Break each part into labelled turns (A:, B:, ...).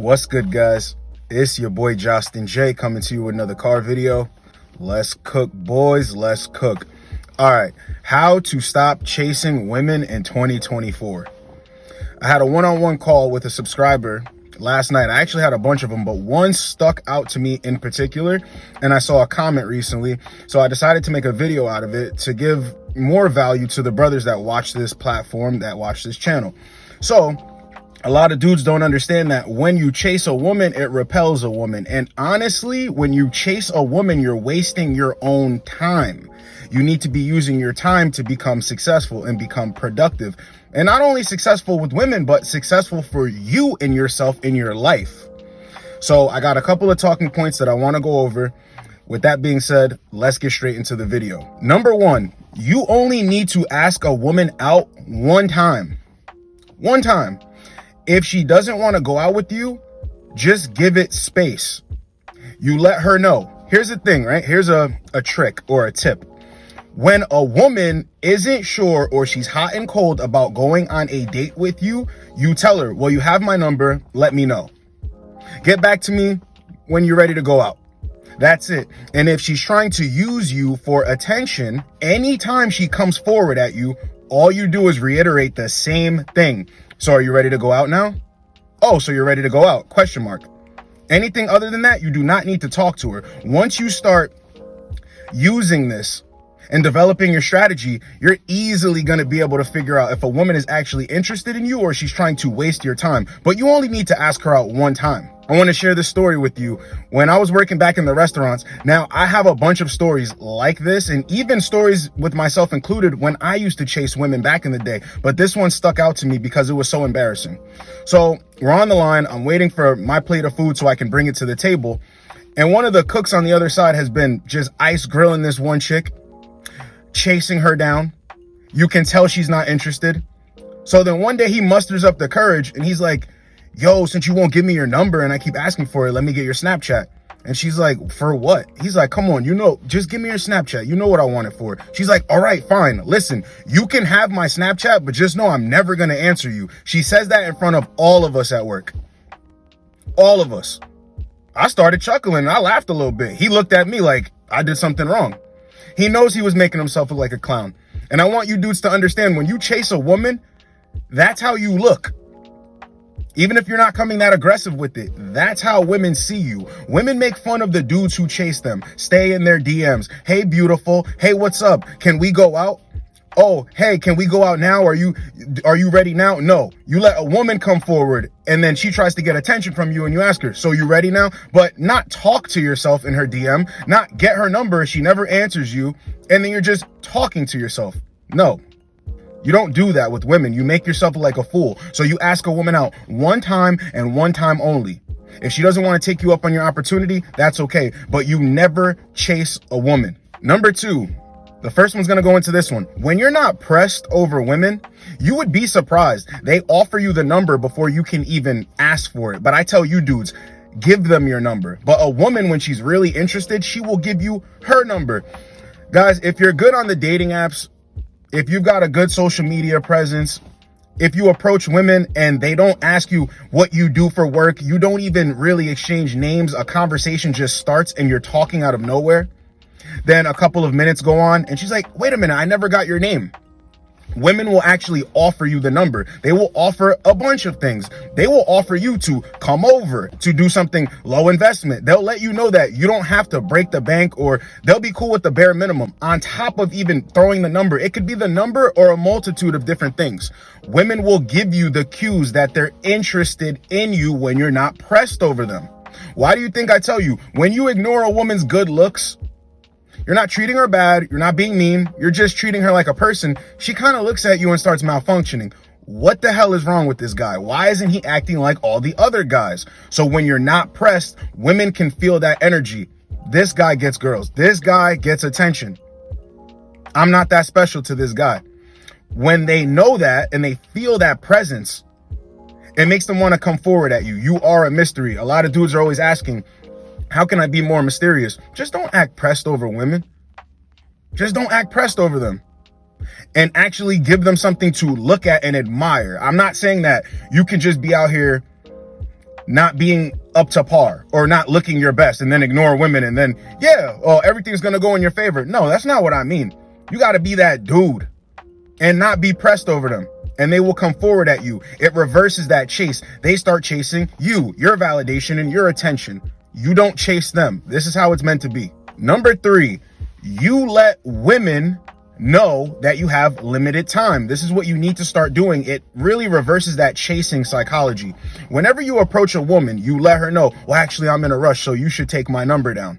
A: What's good, guys? It's your boy Justin J coming to you with another car video. Let's cook, boys. Let's cook. All right, how to stop chasing women in 2024. I had a one-on-one call with a subscriber last night. I actually had a bunch of them, but one stuck out to me in particular, and I saw a comment recently, so I decided to make a video out of it to give more value to the brothers that watch this platform, that watch this channel. So a lot of dudes don't understand that when you chase a woman, it repels a woman. And honestly, when you chase a woman, you're wasting your own time. You need to be using your time to become successful and become productive. And not only successful with women, but successful for you and yourself in your life. So I got a couple of talking points that I want to go over. With that being said, let's get straight into the video. Number one, you only need to ask a woman out one time. One time. If she doesn't want to go out with you, just give it space. You let her know. Here's the thing, right? Here's a trick or a tip. When a woman isn't sure or she's hot and cold about going on a date with you, you tell her, well, you have my number. Let me know. Get back to me when you're ready to go out. That's it. And if she's trying to use you for attention, anytime she comes forward at you, all you do is reiterate the same thing. So are you ready to go out now? Oh, so you're ready to go out? Question mark. Anything other than that, you do not need to talk to her. Once you start using this and developing your strategy, you're easily going to be able to figure out if a woman is actually interested in you or she's trying to waste your time. But you only need to ask her out one time. I want to share this story with you. When I was working back in the restaurants, now I have a bunch of stories like this, and even stories with myself included when I used to chase women back in the day. But this one stuck out to me because it was so embarrassing. So we're on the line. I'm waiting for my plate of food so I can bring it to the table. And one of the cooks on the other side has been just ice grilling this one chick, chasing her down. You can tell she's not interested. So then one day he musters up the courage and he's like, yo, since you won't give me your number and I keep asking for it, let me get your Snapchat. And she's like, for what? He's like, come on, just give me your Snapchat. You know what I want it for. She's like, all right, fine. Listen, you can have my Snapchat, but just know I'm never going to answer you. She says that in front of all of us at work. All of us. I started chuckling and I laughed a little bit. He looked at me like I did something wrong. He knows he was making himself look like a clown. And I want you dudes to understand, when you chase a woman, that's how you look. Even if you're not coming that aggressive with it, that's how women see you. Women make fun of the dudes who chase them, stay in their DMs. Hey, beautiful. Hey, what's up? Can we go out? Oh, hey, can we go out now? Are you ready now? No. You let a woman come forward and then she tries to get attention from you and you ask her, so you ready now? But not talk to yourself in her DM, not get her number. She never answers you. And then you're just talking to yourself. No. You don't do that with women. You make yourself look like a fool. So you ask a woman out one time and one time only. If she doesn't want to take you up on your opportunity, that's okay. But you never chase a woman. Number two, the first one's going to go into this one. When you're not pressed over women, you would be surprised. They offer you the number before you can even ask for it. But I tell you dudes, give them your number. But a woman, when she's really interested, she will give you her number. Guys, if you're good on the dating apps, if you've got a good social media presence, if you approach women and they don't ask you what you do for work, you don't even really exchange names, a conversation just starts and you're talking out of nowhere, then a couple of minutes go on and she's like, wait a minute, I never got your name. Women will actually offer you the number. They will offer a bunch of things. They will offer you to come over to do something low investment. They'll let you know that you don't have to break the bank, or they'll be cool with the bare minimum. On top of even throwing the number, it could be the number or a multitude of different things. Women will give you the cues that they're interested in you when you're not pressed over them. Why do you think I tell you, when you ignore a woman's good looks, you're not treating her bad, you're not being mean, you're just treating her like a person, she kind of looks at you and starts malfunctioning. What the hell is wrong with this guy? Why isn't he acting like all the other guys? So when you're not pressed, women can feel that energy. This guy gets girls. This guy gets attention. I'm not that special to this guy. When they know that and they feel that presence, it makes them want to come forward at you. You are a mystery. A lot of dudes are always asking, how can I be more mysterious? Just don't act pressed over women. Just don't act pressed over them. And actually give them something to look at and admire. I'm not saying that you can just be out here not being up to par or not looking your best and then ignore women and then, yeah, oh, everything's going to go in your favor. No, that's not what I mean. You got to be that dude and not be pressed over them. And they will come forward at you. It reverses that chase. They start chasing you, your validation and your attention. You don't chase them. This is how it's meant to be. Number 3, you let women know that you have limited time. This is what you need to start doing. It really reverses that chasing psychology. Whenever you approach a woman, you let her know, well, actually, I'm in a rush, so you should take my number down.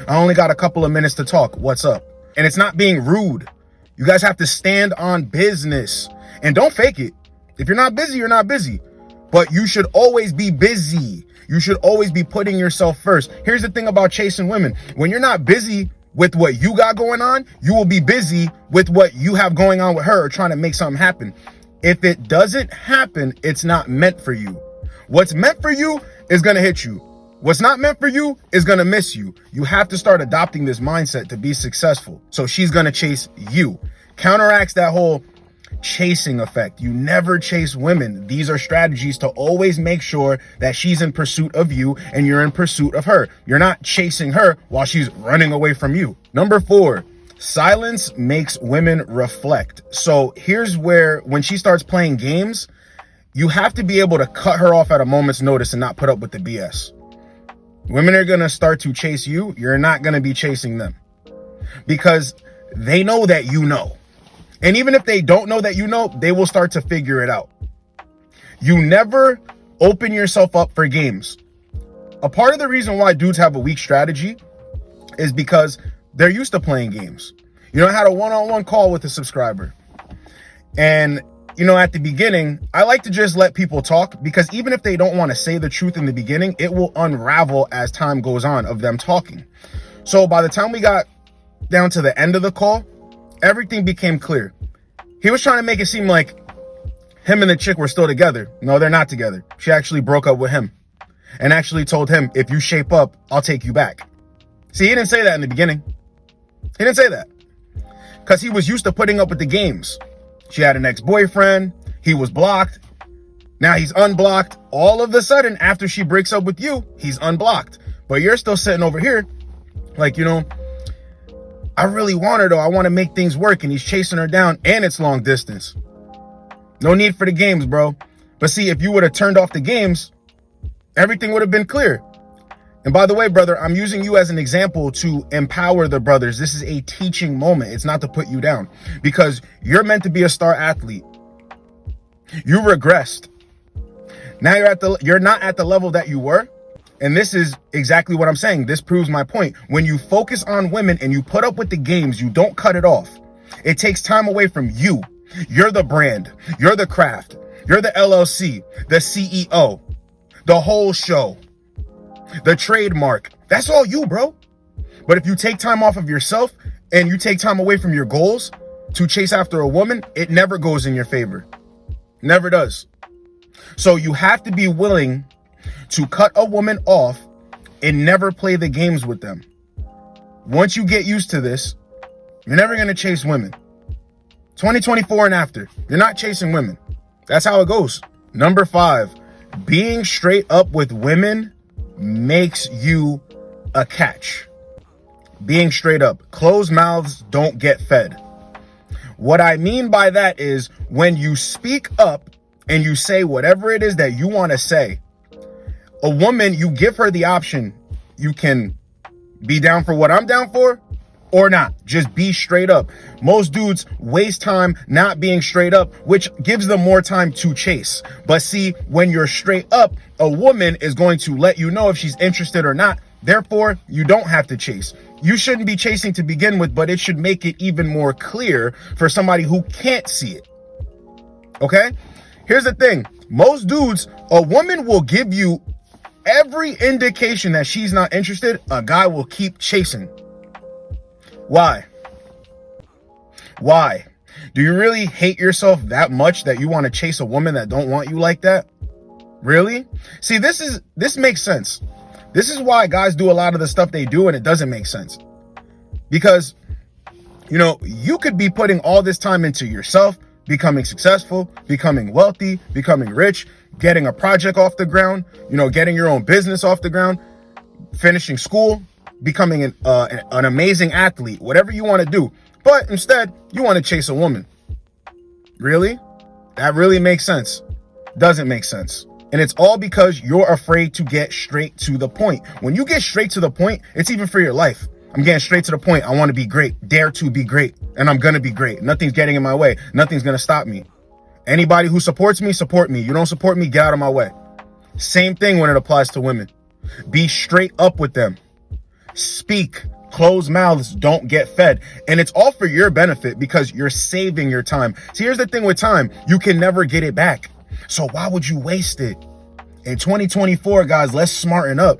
A: I only got a couple of minutes to talk. What's up? And it's not being rude. You guys have to stand on business and don't fake it. If you're not busy, you're not busy. But you should always be busy. You should always be putting yourself first. Here's the thing about chasing women. When you're not busy with what you got going on, you will be busy with what you have going on with her or trying to make something happen. If it doesn't happen, it's not meant for you. What's meant for you is going to hit you. What's not meant for you is going to miss you. You have to start adopting this mindset to be successful. So she's going to chase you. Counteracts that whole chasing effect. You never chase women. These are strategies to always make sure that she's in pursuit of you and you're in pursuit of her. You're not chasing her while she's running away from you. Number 4, silence makes women reflect. So here's where, when she starts playing games, you have to be able to cut her off at a moment's notice and not put up with the BS. Women are going to start to chase you. You're not going to be chasing them because they know that you know. And even if they don't know that you know, they will start to figure it out. You never open yourself up for games. A part of the reason why dudes have a weak strategy is because they're used to playing games. You know, I had a one-on-one call with a subscriber. And, you know, at the beginning, I like to just let people talk because even if they don't want to say the truth in the beginning, it will unravel as time goes on of them talking. So by the time we got down to the end of the call, everything became clear. He was trying to make it seem like him and the chick were still together. No, they're not together. She actually broke up with him and actually told him, if you shape up, I'll take you back. See, he didn't say that in the beginning. He didn't say that because he was used to putting up with the games. She had an ex-boyfriend. He was blocked. Now he's unblocked. All of a sudden, after she breaks up with you, he's unblocked. But you're still sitting over here like, you know, I really want her though. I want to make things work. And he's chasing her down and it's long distance. No need for the games, bro. But see, if you would have turned off the games, everything would have been clear. And by the way, brother, I'm using you as an example to empower the brothers. This is a teaching moment. It's not to put you down because you're meant to be a star athlete. You regressed. Now you're not at the level that you were. And this is exactly what I'm saying. This proves my point. When you focus on women and you put up with the games, you don't cut it off. It takes time away from you. You're the brand. You're the craft. You're the LLC, the CEO, the whole show, the trademark. That's all you, bro. But if you take time off of yourself and you take time away from your goals to chase after a woman, it never goes in your favor. Never does. So you have to be willing to cut a woman off and never play the games with them. Once you get used to this, you're never going to chase women. 2024 and after, you're not chasing women. That's how it goes. Number 5, being straight up with women makes you a catch. Being straight up. Closed mouths don't get fed. What I mean by that is when you speak up and you say whatever it is that you want to say, a woman, you give her the option. You can be down for what I'm down for or not. Just be straight up. Most dudes waste time not being straight up, which gives them more time to chase. But see, when you're straight up, a woman is going to let you know if she's interested or not. Therefore, you don't have to chase. You shouldn't be chasing to begin with, but it should make it even more clear for somebody who can't see it. Okay? Here's the thing. Most dudes, a woman will give you every indication that she's not interested. A guy will keep chasing. Why? Why? Do you really hate yourself that much that you want to chase a woman that don't want you like that? Really? See, this makes sense. This is why guys do a lot of the stuff they do and it doesn't make sense. Because, you know, you could be putting all this time into yourself, becoming successful, becoming wealthy, becoming rich, getting a project off the ground, getting your own business off the ground, finishing school, becoming an amazing athlete, whatever you want to do. But instead, you want to chase a woman. Really? That really makes sense? Doesn't make sense. And it's all because you're afraid to get straight to the point. When you get straight to the point, it's even for your life. I'm getting straight to the point. I want to be great. Dare to be great. And I'm going to be great. Nothing's getting in my way. Nothing's going to stop me. Anybody who supports me, support me. You don't support me, get out of my way. Same thing when it applies to women. Be straight up with them. Speak. Closed mouths don't get fed. And it's all for your benefit because you're saving your time. See, here's the thing with time. You can never get it back. So why would you waste it? In 2024, guys, let's smarten up.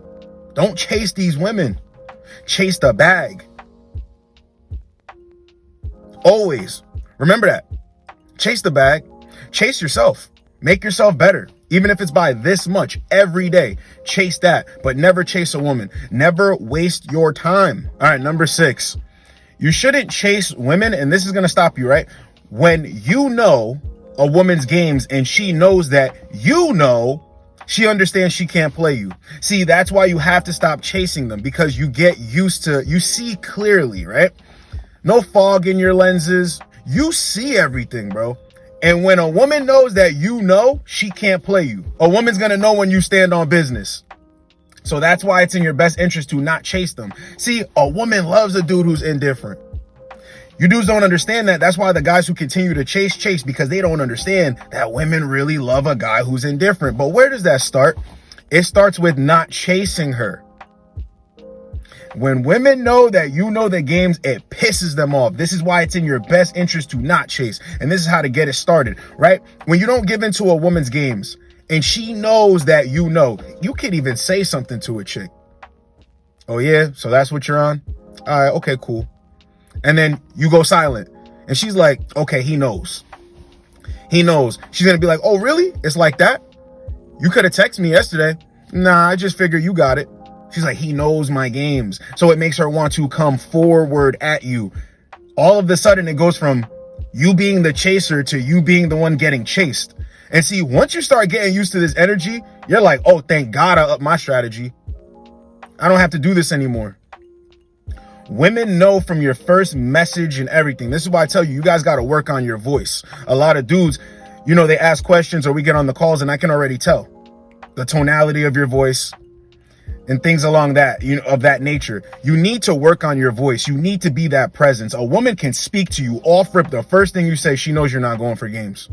A: Don't chase these women. Chase the bag. Always. Remember that. Chase the bag. Chase yourself. Make yourself better. Even if it's by this much every day, chase that, but never chase a woman. Never waste your time. All right, number 6, you shouldn't chase women. And this is going to stop you, right? When you know a woman's games and she knows that she understands she can't play you. See, that's why you have to stop chasing them, because you get used to, you see clearly, right? No fog in your lenses. You see everything, bro. And when a woman knows that she can't play you, a woman's going to know when you stand on business. So that's why it's in your best interest to not chase them. See, a woman loves a dude who's indifferent. You dudes don't understand that. That's why the guys who continue to chase, because they don't understand that women really love a guy who's indifferent. But where does that start? It starts with not chasing her. When women know that you know the games, it pisses them off. This is why it's in your best interest to not chase. And this is how to get it started, right? When you don't give into a woman's games and she knows that you can even say something to a chick. Oh yeah, so that's what you're on? All right, okay, cool. And then you go silent and she's like, okay, he knows. She's going to be like, oh really? It's like that? You could have texted me yesterday. Nah, I just figured you got it. She's like, he knows my games. So it makes her want to come forward at you. All of a sudden, it goes from you being the chaser to you being the one getting chased. And see, once you start getting used to this energy, you're like, oh, thank God I upped my strategy. I don't have to do this anymore. Women know from your first message and everything. This is why I tell you, you guys got to work on your voice. A lot of dudes, they ask questions or we get on the calls and I can already tell the tonality of your voice and things along that, of that nature. You need to work on your voice. You need to be that presence. A woman can speak to you off rip. The first thing you say, she knows you're not going for games.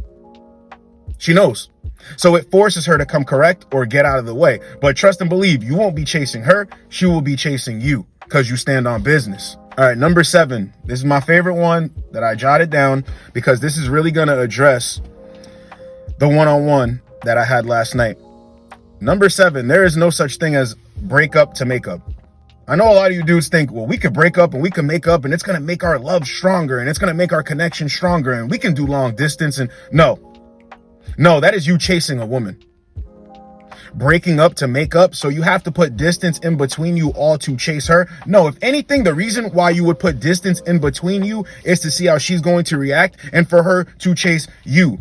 A: She knows. So it forces her to come correct or get out of the way. But trust and believe, you won't be chasing her. She will be chasing you because you stand on business. All right, number 7. This is my favorite one that I jotted down because this is really going to address the one-on-one that I had last night. Number 7, there is no such thing as break up to make up. I know a lot of you dudes think, well, we could break up and we can make up and it's going to make our love stronger and it's going to make our connection stronger and we can do long distance. And no, that is you chasing a woman. Breaking up to make up, so you have to put distance in between you all to chase her. No, if anything, the reason why you would put distance in between you is to see how she's going to react and for her to chase you.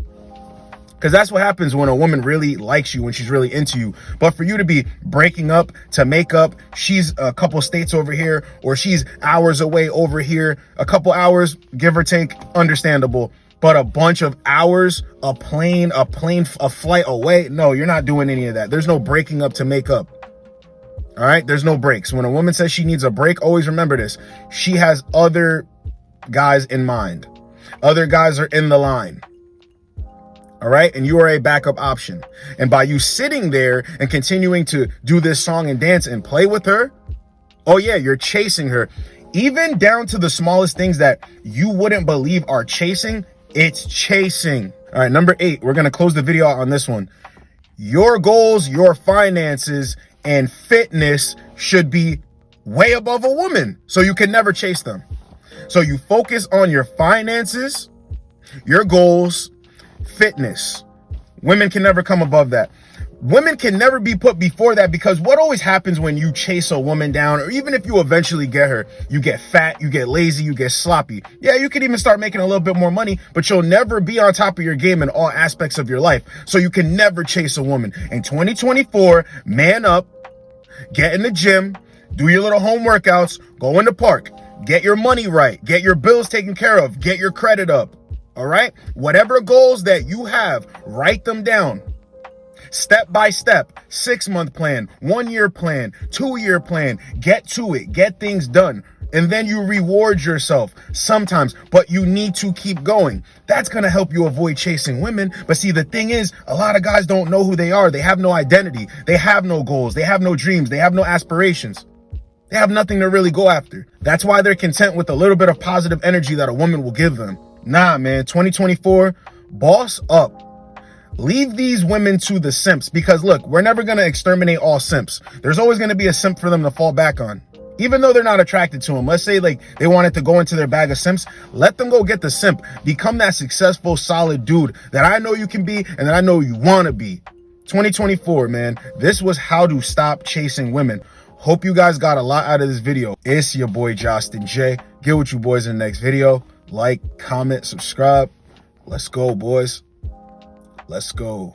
A: Because that's what happens when a woman really likes you, when she's really into you. But for you to be breaking up to make up, she's a couple states over here, or she's hours away over here, a couple hours, give or take, understandable. But a bunch of hours, a flight away, no, you're not doing any of that. There's no breaking up to make up. All right, there's no breaks. When a woman says she needs a break, always remember this. She has other guys in mind. Other guys are in the line. All right. And you are a backup option. And by you sitting there and continuing to do this song and dance and play with her, oh yeah, you're chasing her. Even down to the smallest things that you wouldn't believe are chasing, it's chasing. All right. Number 8, we're going to close the video out on this one. Your goals, your finances, and fitness should be way above a woman. So you can never chase them. So you focus on your finances, your goals, fitness. Women can never come above that. Women can never be put before that, because what always happens when you chase a woman down, or even if you eventually get her, you get fat, you get lazy, you get sloppy. Yeah, you could even start making a little bit more money, but you'll never be on top of your game in all aspects of your life. So you can never chase a woman. In 2024, man up, get in the gym, do your little home workouts, go in the park, get your money right, get your bills taken care of, get your credit up. All right? Whatever goals that you have, write them down. Step by step, 6-month plan, 1-year plan, 2-year plan, get to it, get things done. And then you reward yourself sometimes, but you need to keep going. That's going to help you avoid chasing women. But see, the thing is, a lot of guys don't know who they are. They have no identity. They have no goals. They have no dreams. They have no aspirations. They have nothing to really go after. That's why they're content with a little bit of positive energy that a woman will give them. Nah, man, 2024, boss up. Leave these women to the simps, because look, we're never going to exterminate all simps. There's always going to be a simp for them to fall back on. Even though they're not attracted to him, let's say like they wanted to go into their bag of simps, let them go get the simp. Become that successful, solid dude that I know you can be and that I know you want to be. 2024, man, this was how to stop chasing women. Hope you guys got a lot out of this video. It's your boy, Justin J. Get with you boys in the next video. Like, comment, subscribe. Let's go, boys. Let's go.